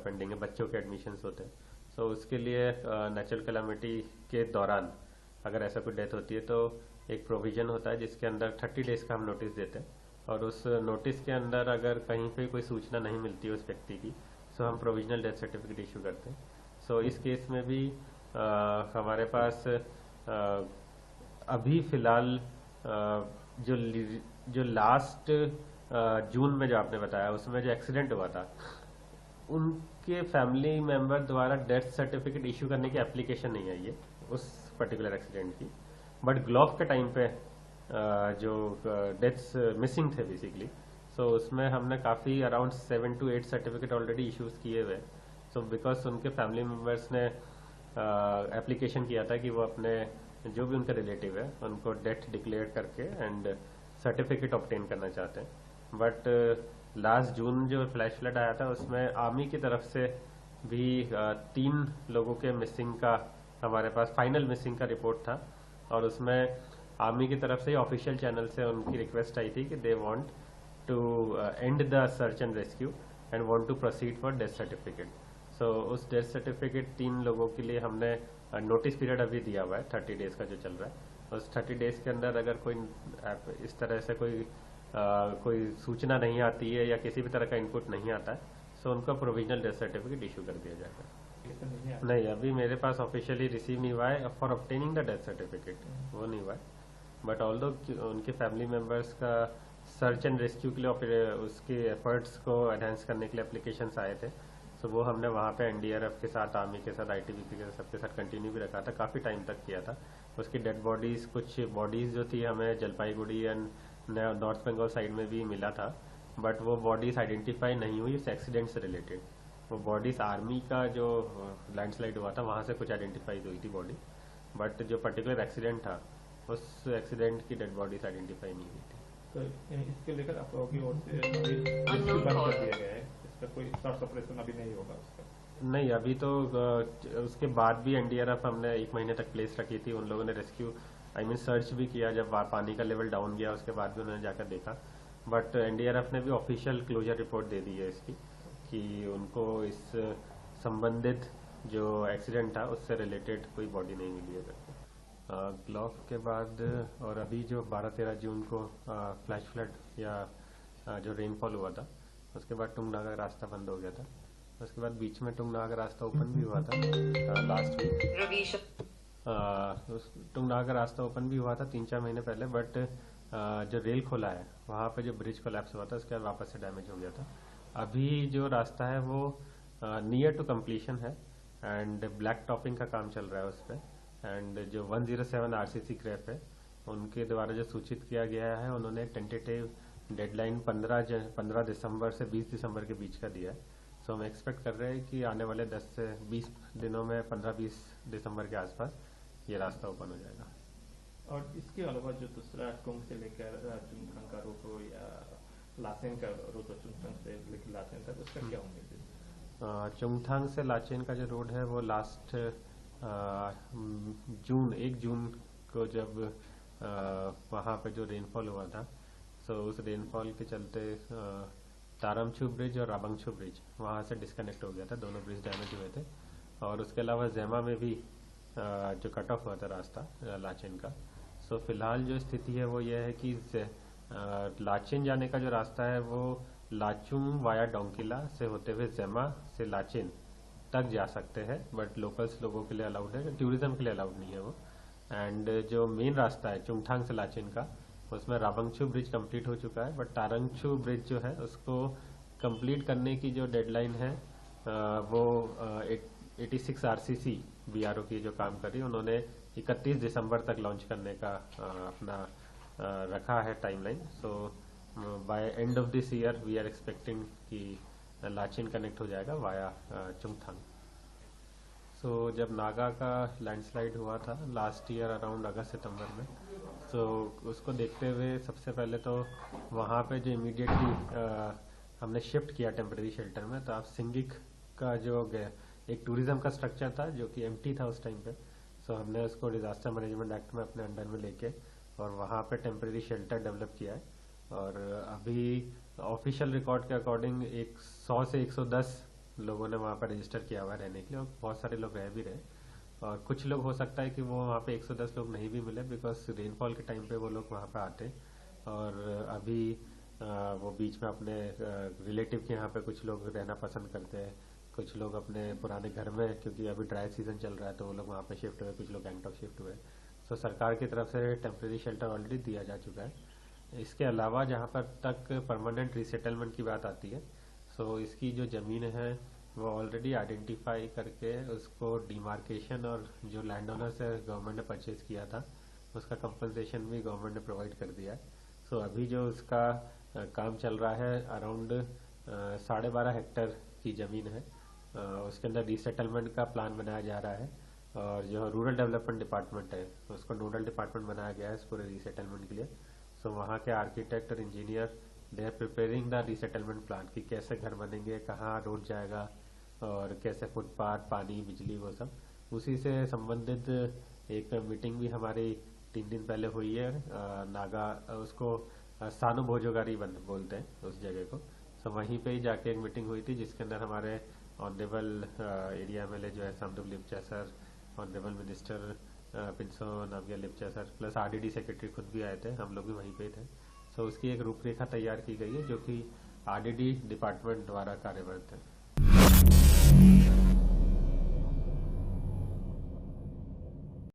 Pending है, बच्चों के एडमिशन्स होते हैं। सो उसके लिए नेचुरल कैलामिटी के दौरान अगर ऐसा कोई डेथ होती है तो एक प्रोविज़न होता है जिसके अंदर 30 डेज़ का हम नोटिस देते हैं, और उस नोटिस के अंदर अगर कहीं पे कोई सूचना नहीं मिलती है उस व्यक्ति की, सो हम प्रोविजनल डेथ सर्टिफिकेट इशू करते हैं। सो इस केस में भी हमारे पास अभी फ़िलहाल जो जो लास्ट जून में जो आपने बताया उसमें जो एक्सीडेंट हुआ था, उनके फैमिली मेंबर द्वारा डेथ सर्टिफिकेट इशू करने की एप्लीकेशन नहीं आई है उस पर्टिकुलर एक्सीडेंट की, बट ग्लोव के टाइम पे जो डेथ्स मिसिंग थे बेसिकली, सो उसमें हमने काफ़ी around 7 to 8 certificate already issues किए हुए। सो बिकॉज उनके फैमिली मेम्बर्स ने एप्लीकेशन किया था कि वो अपने जो भी उनके रिलेटिव है उनको डेथ डिक्लेयर करके एंड सर्टिफिकेट ऑब्टेन करना चाहते हैं। बट लास्ट जून जो फ्लैश फ्लड आया था उसमें आर्मी की तरफ से भी 3 लोगों के मिसिंग का हमारे पास फाइनल मिसिंग का रिपोर्ट था, और उसमें आर्मी की तरफ से ऑफिशियल चैनल से उनकी रिक्वेस्ट आई थी कि they want to end the search and rescue and want to proceed for death certificate. So उस डेथ सर्टिफिकेट 3 लोगों के लिए हमने नोटिस पीरियड अभी दिया हुआ है 30 डेज़ का जो चल रहा है। उस 30 डेज़ के अंदर अगर कोई इस तरह से कोई सूचना नहीं आती है या किसी भी तरह का इनपुट नहीं आता है, सो उनका प्रोविजनल डेथ सर्टिफिकेट इशू कर दिया जाएगा। नहीं, अभी मेरे पास ऑफिशियली रिसीव नहीं हुआ है for obtaining the death certificate, वो नहीं हुआ है। बट ऑल्दो उनके फैमिली मेम्बर्स का सर्च एंड रेस्क्यू के लिए उसके एफर्ट्स को एनहेंस करने के लिए एप्लीकेशंस आए थे, सो वो हमने वहाँ पे एनडीआरएफ के साथ, आर्मी के साथ, आईटीबीपी के साथ, सबके साथ कंटिन्यू भी रखा था, काफ़ी टाइम तक किया था। उसकी डेड बॉडीज़, कुछ बॉडीज़ जो थी हमें Jalpaiguri and north Bengal side में भी मिला था, बट वो बॉडीज़ आइडेंटिफाई नहीं हुई इस एक्सीडेंट से रिलेटेड। वो बॉडीज़ आर्मी का जो लैंडस्लाइड हुआ था वहाँ से कुछ आइडेंटिफाई हुई थी बॉडी, बट जो पर्टिकुलर एक्सीडेंट था उस एक्सीडेंट की डेड बॉडीज आइडेंटिफाई नहीं हुई थी। तो इसके लेकर आप लोगों की ओर से अभी रेस्क्यू बंद कर दिया गया है, इसका कोई सर्च ऑपरेशन अभी नहीं होगा उसका? नहीं, अभी तो उसके बाद भी एनडीआरएफ हमने 1 महीने तक प्लेस रखी थी। उन लोगों ने रेस्क्यू सर्च भी किया, जब पानी का लेवल डाउन गया उसके बाद भी उन्होंने जाकर देखा, बट एनडीआरएफ ने भी ऑफिशियल क्लोजर रिपोर्ट दे दी है इसकी कि उनको इस संबंधित जो एक्सीडेंट था उससे रिलेटेड कोई बॉडी नहीं मिली है करके। ग्लोव के बाद और अभी जो 12-13 जून को फ्लैश फ्लड या जो रेनफॉल हुआ था उसके बाद टुंगनागा का रास्ता बंद हो गया था। उसके बाद बीच में टुंगनागा का रास्ता ओपन भी हुआ था लास्ट वीक। टुंगनागा का रास्ता ओपन भी हुआ था 3-4 महीने पहले, बट जो रेल खोला है वहाँ पे जो ब्रिज कोलैप्स हुआ था उसके बाद वापस से डैमेज हो गया था। अभी जो रास्ता है वो नियर टू कंप्लीशन है एंड ब्लैक टॉपिंग का काम चल रहा है उस पर। एंड जो 107 आरसीसी क्रैप है उनके द्वारा जो सूचित किया गया है, उन्होंने टेंटेटिव डेडलाइन 15 दिसंबर से 20 दिसंबर के बीच का दिया है। सो हम एक्सपेक्ट कर रहे हैं कि आने वाले 10 से 20 दिनों में 15-20 दिसंबर के आसपास ये रास्ता ओपन हो जाएगा। और इसके अलावा जो दूसरा टुंग से लेकर चुंगथांग का रूट हो या लाचेन का रूट हो, चुंगथांग से लेकर लाचेन तक, उसका क्या उम्मीद है? चुंगथांग से लाचेन का जो रोड है वो लास्ट 1 जून को जब वहाँ पे जो रेनफॉल हुआ था, सो उस रेनफॉल के चलते तारमछू ब्रिज और राबंगछू ब्रिज वहाँ से डिस्कनेक्ट हो गया था, दोनों ब्रिज डैमेज हुए थे। और उसके अलावा ज़ेमा में भी जो कट ऑफ हुआ था रास्ता लाचेन का। सो फिलहाल जो स्थिति है वो ये है कि लाचेन जाने का जो रास्ता है वो लाचुंग वाया डोंकिला से होते हुए ज़ेमा से लाचेन तक जा सकते हैं, बट लोकल्स लोगों के लिए अलाउड है, टूरिज्म के लिए अलाउड नहीं है वो। एंड जो मेन रास्ता है चुंगथांग से लाचेन का, उसमें राबंगछू ब्रिज कंप्लीट हो चुका है, बट तारंगछू ब्रिज जो है उसको कंप्लीट करने की जो डेडलाइन है वो 86 आरसीसी बीआरओ की जो काम कर रही है, उन्होंने 31 दिसंबर तक लॉन्च करने का अपना रखा है timeline. So by end of this year we are expecting कि लाचेन कनेक्ट हो जाएगा वाया चुंगथांग। सो जब नागा का लैंडस्लाइड हुआ था लास्ट ईयर अराउंड अगस्त-सितंबर में, सो उसको देखते हुए सबसे पहले तो वहाँ पे जो इमीडिएटली हमने शिफ्ट किया टेम्परेरी शेल्टर में, तो आप सिंगिक का जो एक टूरिज्म का स्ट्रक्चर था जो कि एम्प्टी था उस टाइम पे, सो हमने उसको डिजास्टर मैनेजमेंट एक्ट में अपने अंडर में लेके और वहाँ पे टेम्परेरी शेल्टर डेवलप किया है। और अभी ऑफिशियल रिकॉर्ड के अकॉर्डिंग 100 से 110 लोगों ने वहाँ पर रजिस्टर किया हुआ है रहने के लिए, और बहुत सारे लोग रह भी रहे। और कुछ लोग हो सकता है कि वो वहाँ पे 110 लोग नहीं भी मिले, बिकॉज रेनफॉल के टाइम पे वो लोग वहाँ पे आते हैं। और अभी वो बीच में अपने रिलेटिव के यहाँ पे कुछ लोग रहना पसंद करते हैं, कुछ लोग अपने पुराने घर में, क्योंकि अभी ड्राई सीजन चल रहा है तो वो लोग वहाँ पे शिफ्ट हुए, कुछ लोग गैंगटॉक शिफ्ट हुए। सो सरकार की तरफ से टेम्प्रेरी शेल्टर ऑलरेडी दिया जा चुका है। इसके अलावा जहाँ पर तक परमानेंट रिसेटलमेंट की बात आती है, सो इसकी जो ज़मीन है वो ऑलरेडी आइडेंटिफाई करके उसको डिमार्केशन, और जो लैंड ओनर से गवर्नमेंट ने परचेज किया था उसका कंपनसेशन भी गवर्नमेंट ने प्रोवाइड कर दिया है। सो अभी जो उसका काम चल रहा है, अराउंड 12.5 हेक्टर की ज़मीन है। उसके अंदर रीसेटलमेंट का प्लान बनाया जा रहा है, और जो रूरल डेवलपमेंट डिपार्टमेंट है उसको नोडल डिपार्टमेंट बनाया गया है इस पूरे रीसेटलमेंट के लिए। सो वहाँ के आर्किटेक्ट और engineer, they are preparing the resettlement plan कि कैसे घर बनेंगे, कहाँ रोड जाएगा, और कैसे फुटपाथ, पानी, बिजली, वो सब उसी से संबंधित एक मीटिंग भी हमारी 3 दिन पहले हुई है। नागा उसको सानो भोजोगारी बोलते हैं उस जगह को। सो वहीं पे ही जाके एक मीटिंग हुई थी जिसके अंदर हमारे ऑनरेबल एरिया एमएलए जो है Samdup Lepcha sir, honourable minister Pintso Namgyal Lepcha sir, plus RDD secretary खुद भी आए थे, हम लोग भी वहीं पे थे। सो उसकी एक रूपरेखा तैयार की गई है जो कि आरडीडी डिपार्टमेंट द्वारा कार्यरत है।